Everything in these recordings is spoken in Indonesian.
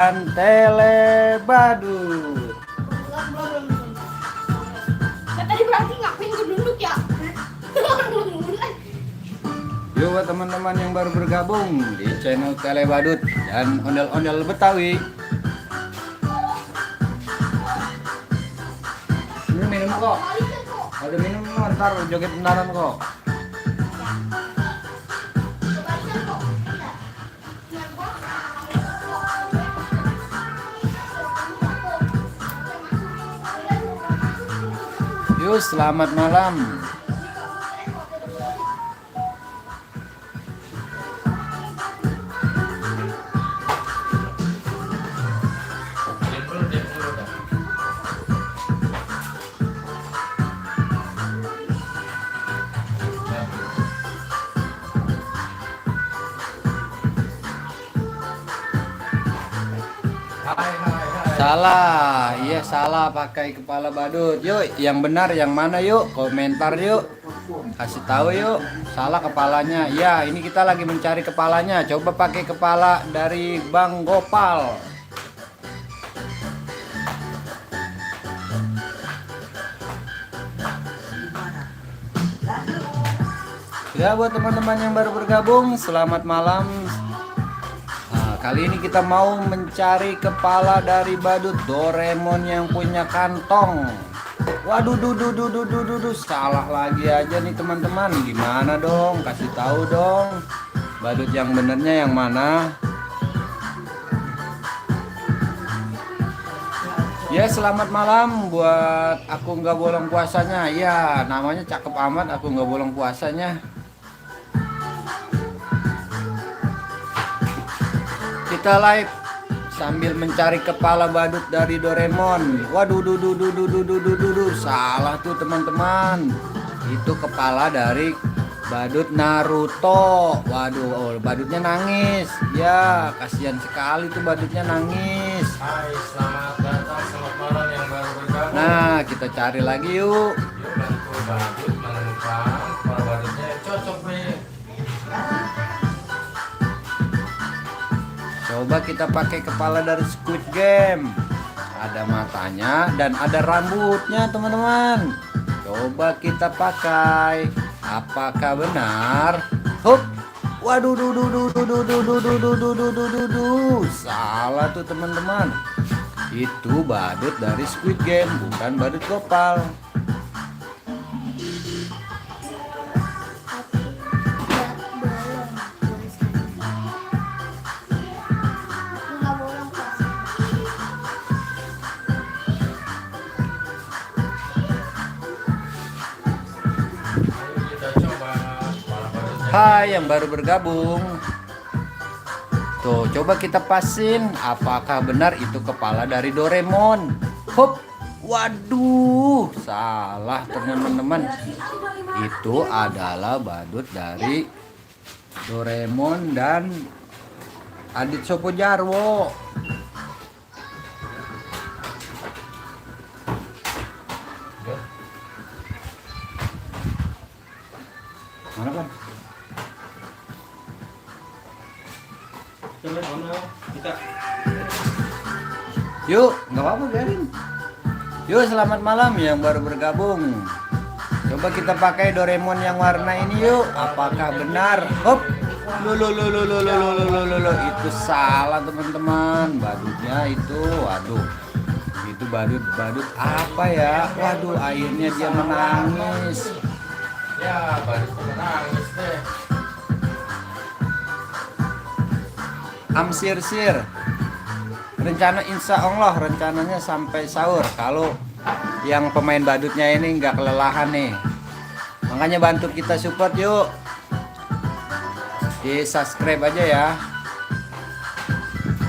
Tele Badut. Tadi berarti ngapain gue duduk ya? Yuk buat teman-teman yang baru bergabung di channel Tele Badut dan ondel-ondel Betawi. Ini minum kok. Ada minum ntar joget benaran kok. Yuk, selamat malam. Salah, iya salah pakai kepala badut. Yuk, yang benar yang mana yuk? Komentar yuk. Kasih tahu yuk. Salah kepalanya. Ya, ini kita lagi mencari kepalanya. Coba pakai kepala dari Bang Gopal. Ya, buat teman-teman yang baru bergabung, selamat malam. Kali ini kita mau mencari kepala dari badut Doraemon yang punya kantong. Waduh, salah lagi aja nih teman-teman. Gimana dong? Kasih tahu dong. Badut yang benernya yang mana? Ya, selamat malam buat aku nggak bolong puasanya. Ya, namanya cakep amat. Aku nggak bolong puasanya. Kita live sambil mencari kepala badut dari Doraemon. Waduh, salah tuh teman-teman. Itu kepala dari badut Naruto. Waduh, badutnya nangis. Ya, kasihan sekali tuh badutnya nangis. Hai, selamat datang, selamat malam yang baru bergabung. Nah, kita cari lagi yuk. Yuk bantu badut menemukan kepala badutnya yang cocok nih. Coba kita pakai kepala dari Squid Game. Ada matanya dan ada rambutnya, teman-teman. Coba kita pakai. Apakah benar? Hup. Waduh, salah tuh teman-teman. Itu badut dari Squid Game, bukan badut Gopal. Ayo kita coba kepala badutnya. Hai yang baru bergabung. Tuh, coba kita pasin apakah benar itu kepala dari Doraemon. Hup. Waduh, salah teman-teman. Itu adalah badut dari Doraemon dan Adit Sopo Jarwo. Mana kan? Yuk, nggak apa-apa biarin. Yuk, selamat malam yang baru bergabung. Coba kita pakai Doraemon yang warna ini yuk. Apakah benar? Hop. Itu salah teman-teman. Badutnya itu, waduh. Itu badut apa ya? Waduh, akhirnya dia menangis. Ya, badutnya menangis deh. Amsir-sir. Rencana insya Allah rencananya sampai sahur. Kalau yang pemain badutnya ini nggak kelelahan nih, makanya bantu kita support yuk. Di subscribe aja ya.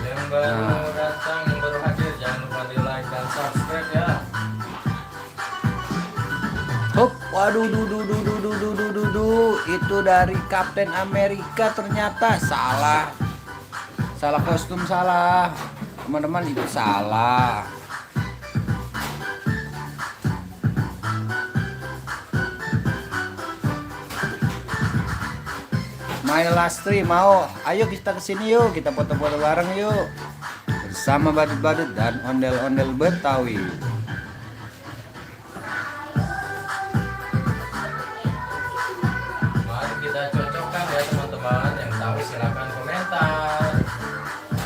Yang baru datang, yang baru hadir, jangan lupa di like dan subscribe ya. Hup, waduh, itu dari Kapten Amerika ternyata salah. Salah kostum, salah. Teman-teman, itu salah. My Lastri mau, ayo kita kesini yuk, kita foto-foto bareng yuk. bersama badut-badut dan ondel-ondel Betawi. Mari kita cocokkan ya teman-teman. Yang tahu silakan komentar.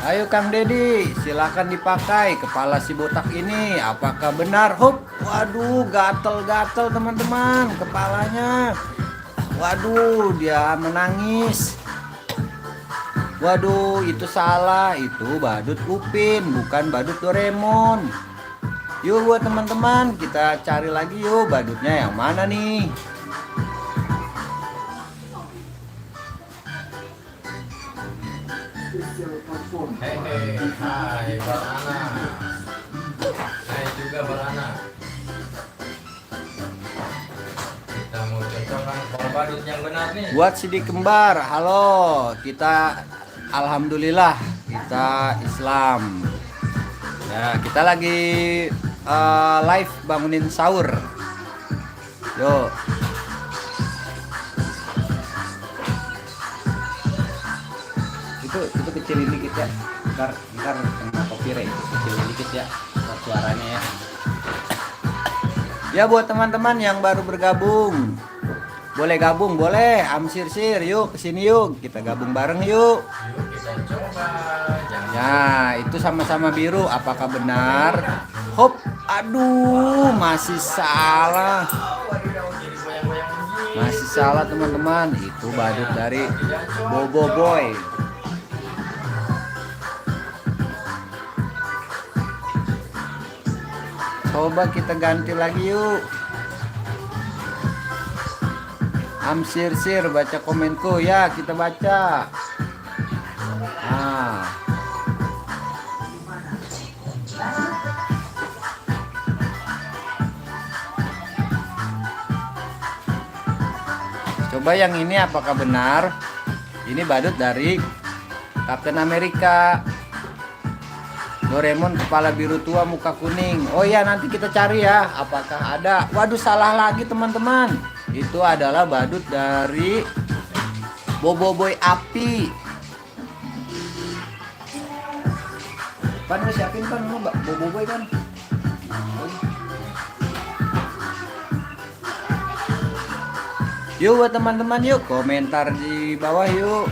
Ayo Kang Dedi, silakan dipakai kepala si botak ini. Apakah benar? Hop, waduh, gatel-gatel teman-teman kepalanya. Waduh, dia menangis. Waduh, itu salah. Itu badut Upin, bukan badut Doraemon. Yuk buat teman-teman, kita cari lagi yuk badutnya yang mana nih? Hei, hai Barana. Hai juga Barana. Kita mau cocokkan kepala badut yang benar nih. Buat Sidik Kembar, halo. Kita alhamdulillah kita Islam. Ya, kita lagi live bangunin sahur. Yuk. Itu kecilin dikit ya. Ntar kena copyright. Kecilin dikit ya buat suaranya ya. Ya buat teman-teman yang baru bergabung, boleh gabung, boleh amsir-sir, yuk kesini yuk, kita gabung bareng yuk. Yuk kita coba. Jangan Ya itu sama-sama biru, apakah benar? Hop, aduh masih salah, jadi goyang-goyang begini. masih salah teman-teman. Itu badut dari Bobo Boy. Coba kita ganti lagi yuk. Amsir-sir baca komenku ya, kita baca. Ah. Coba yang ini apakah benar? Ini badut dari Captain America. Doraemon kepala biru tua muka kuning. Oh ya, nanti kita cari ya apakah ada. Waduh, salah lagi teman-teman. Itu adalah badut dari Bobo Boy Api. Pan lu siapin kan lu Bobo Boy kan. Yuk buat teman-teman, yuk komentar di bawah yuk.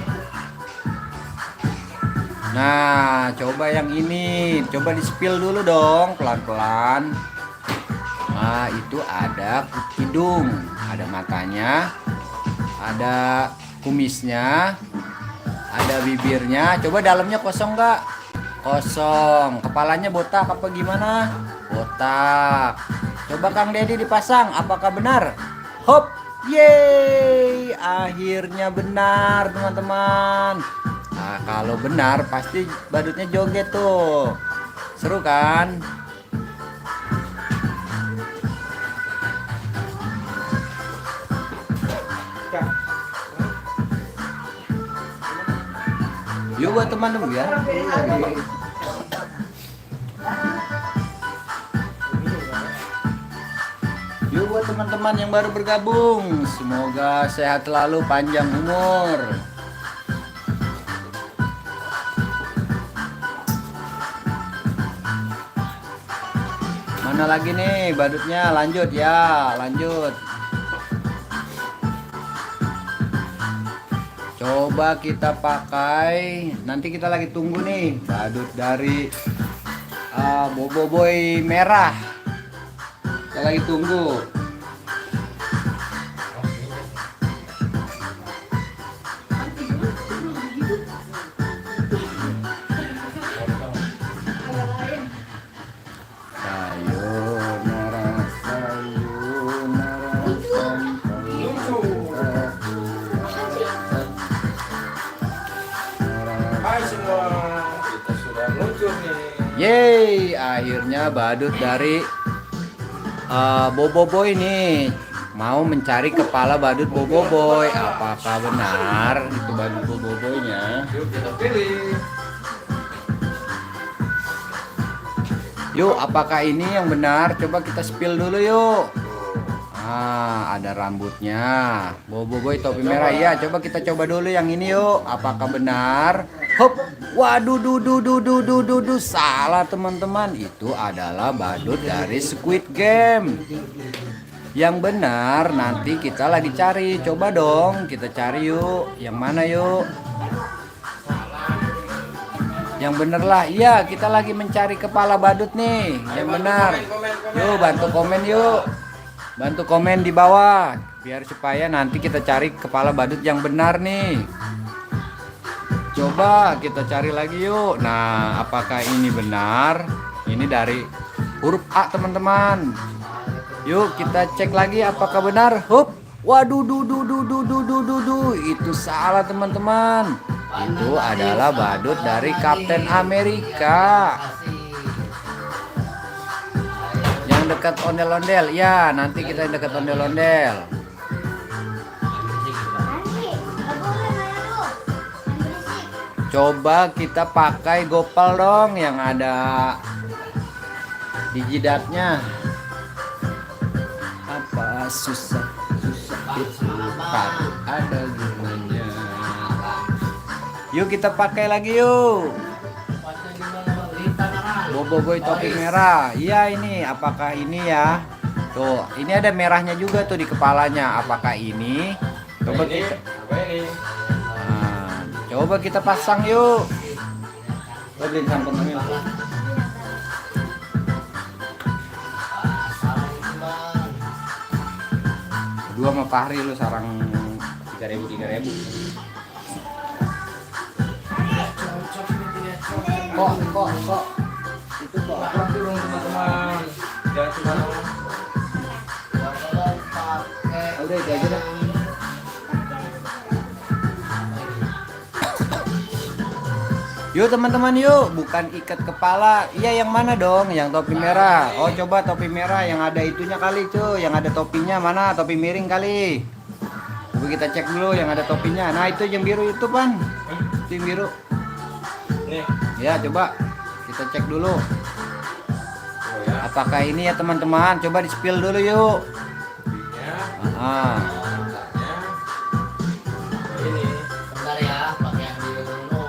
Nah, coba yang ini, coba di-spill dulu dong, pelan-pelan. Nah, itu ada hidung, ada matanya, ada kumisnya, ada bibirnya. Coba dalamnya kosong nggak? Kosong. Kepalanya botak apa gimana? Botak. Coba Kang Dedi dipasang, apakah benar? Hop, yeay, akhirnya benar teman-teman. Nah, kalau benar pasti badutnya joget tuh. Seru kan? Yuk buat teman-teman ya. Yuk buat teman-teman yang baru bergabung, semoga sehat selalu, panjang umur. Mana lagi nih badutnya? Lanjut ya, lanjut. Coba kita pakai. Nanti kita lagi tunggu nih badut dari Bobo Boy merah. Kita lagi tunggu. Hai semua, kita sudah muncul nih. Yeay, akhirnya badut dari Bobo Boy nih mau mencari kepala badut Bobo Boy. Apakah benar itu badut Bobo Boynya? Yuk kita pilih. Yuk, apakah ini yang benar? Coba kita spill dulu yuk. Nah, ada rambutnya. Boboiboy topi merah. Ya, coba kita coba dulu yang ini yuk. Apakah benar? Hop. Waduh, duh. Salah teman-teman. Itu adalah badut dari Squid Game. Yang benar nanti kita lagi cari. Coba dong kita cari yuk. Yang mana yuk? Yang bener lah. Iya, kita lagi mencari kepala badut nih. Yang benar. Yuk, bantu komen yuk. Bantu komen di bawah biar supaya nanti kita cari kepala badut yang benar nih. Coba kita cari lagi yuk. Nah, apakah ini benar? Ini dari huruf A, teman-teman. Yuk kita cek lagi apakah benar. Hup. Waduh, duh. Itu salah, teman-teman. Itu adalah badut dari Kapten Amerika. Yang dekat ondel-ondel. Ya, nanti kita yang dekat ondel-ondel. Nanti, nggak boleh main lu. Berisik. Coba kita pakai gopal dong yang ada di jidatnya. Apa susah itu tak ada gunanya. Yuk kita pakai lagi yuk. Boboiboy topi merah. Iya, ini apakah ini ya? Tuh, ini ada merahnya juga tuh di kepalanya. Apakah ini? Coba kita. Apa ini? Nah, coba kita pasang yuk. Coba beliin sampan Amil. Dua sama Fahri lu sarang 3.000. Kok itu kok Apa turun teman-teman? Jangan cuma udah itu aja dah. Yuk teman-teman yuk, bukan ikat kepala. Iya, yang mana dong? Yang topi merah. Oh, coba topi merah yang ada itunya kali cuy, yang ada topinya mana? Topi miring kali. Coba kita cek dulu yang ada topinya. Nah, itu yang biru itu, Pan. Itu yang biru. nih. Ya, coba kita cek dulu. Oh ya. Apakah ini ya teman-teman? Coba di-spill dulu yuk. Ya. Ah. Ini. Bentar ya, pakai yang biru dulu.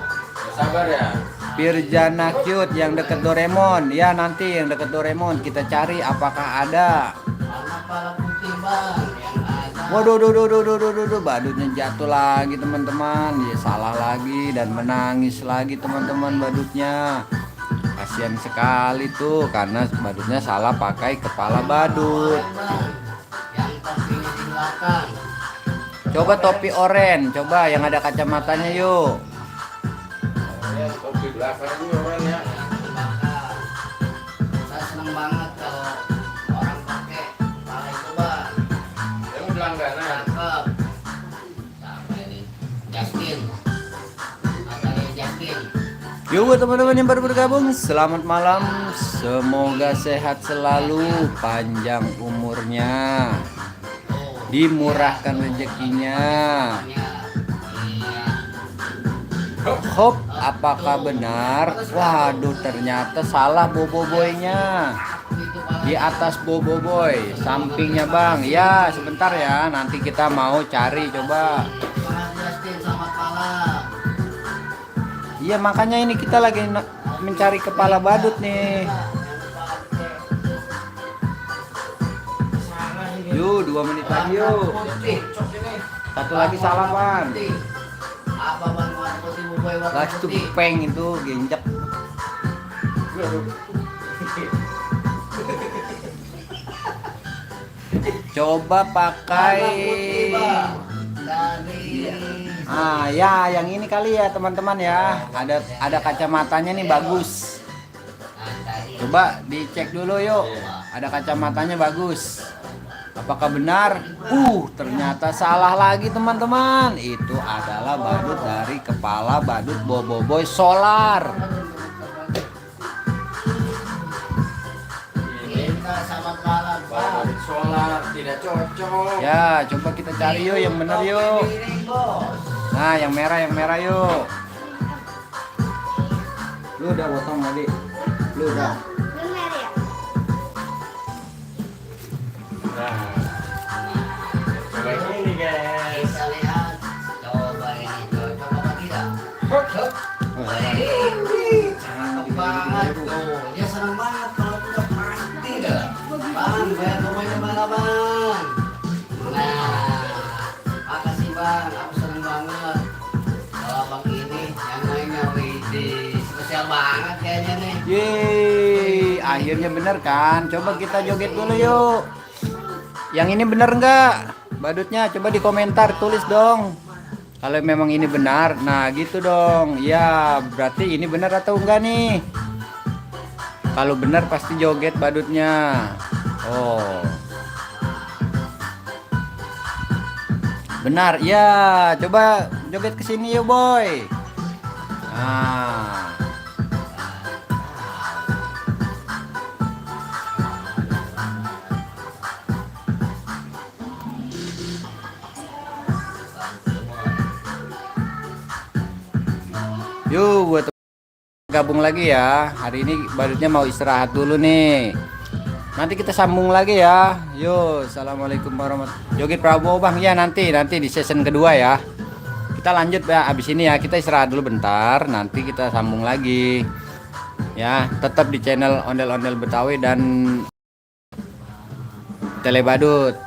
Sabar ya. Pirjana Cute yang deket Doraemon. Ya, nanti yang deket Doraemon kita cari apakah ada. Warna kepala putih bang, yang ada. Waduh, badutnya jatuh lagi teman-teman. Dia salah lagi dan menangis lagi teman-teman badutnya. Kasihan sekali tuh karena badutnya salah pakai kepala badut. Bang, yang topinya di belakang. Coba topi oranye, coba yang ada kacamatanya yuk. Ya, topi belakang juga kan ya. Yang di belakang. Saya seneng banget kalau orang pakai kepala itu bang. Yang berlangganan. Cakep. Siapa ini? Justin. Natalia Justin. Yuk buat teman-teman yang baru bergabung, selamat malam. Semoga sehat selalu, panjang umurnya, dimurahkan rezekinya. Iya. Hop, apakah benar? Waduh, ternyata salah boboiboynya. Di atas boboiboy, sampingnya bang. Ya, sebentar ya, nanti kita mau cari coba. Semangat Justin, selamat malam. Iya, makanya ini kita lagi mencari kepala badut nih. Yuk, 2 menit lagi yuk. Satu lagi salah pan. Apa bang warna putih buboy warna Lagi tuh putih? peng itu genjek. Coba pakai. Dari Ah ya, yang ini kali ya teman-teman ya. Ada kacamatanya nih bagus. Coba dicek dulu yuk. Ada kacamatanya bagus. Apakah benar? Ternyata salah lagi teman-teman. Itu adalah badut dari kepala badut boboiboy solar. Kita selamat malam bang. Solar tidak cocok. Ya, coba kita cari yuk yang benar yuk. Miring, bos. Nah, yang merah yuk. Lu udah potong tadi? Lu udah. Bener ya? Nah, Cakep banget tuh. Dia senang banget kalau udah pasti dah. Bang, bayar rumahnya mana bang? Nah, makasih bang. Aku senang banget. Kalau abang ini yang lainnya widih spesial banget kayaknya nih. Yeay, akhirnya bener kan? Coba kita joget dulu yuk. Yang ini bener nggak? Badutnya coba di komentar tulis dong. Kalau memang ini benar, nah gitu dong. Ya, berarti ini benar atau enggak nih? Kalau benar pasti joget badutnya. Oh. Benar. Ya, coba joget ke sini yuk, boy. Nah. Yuk buat gabung lagi ya. Hari ini badutnya mau istirahat dulu nih. Nanti kita sambung lagi ya. Yuk, assalamualaikum warahmatullahi wabarakatuh. Joget Prabowo bang ya, nanti di season kedua ya. Kita lanjut ya abis ini ya. Kita istirahat dulu bentar. Nanti kita sambung lagi. Ya, tetap di channel Ondel-Ondel Betawi dan Tele Badut.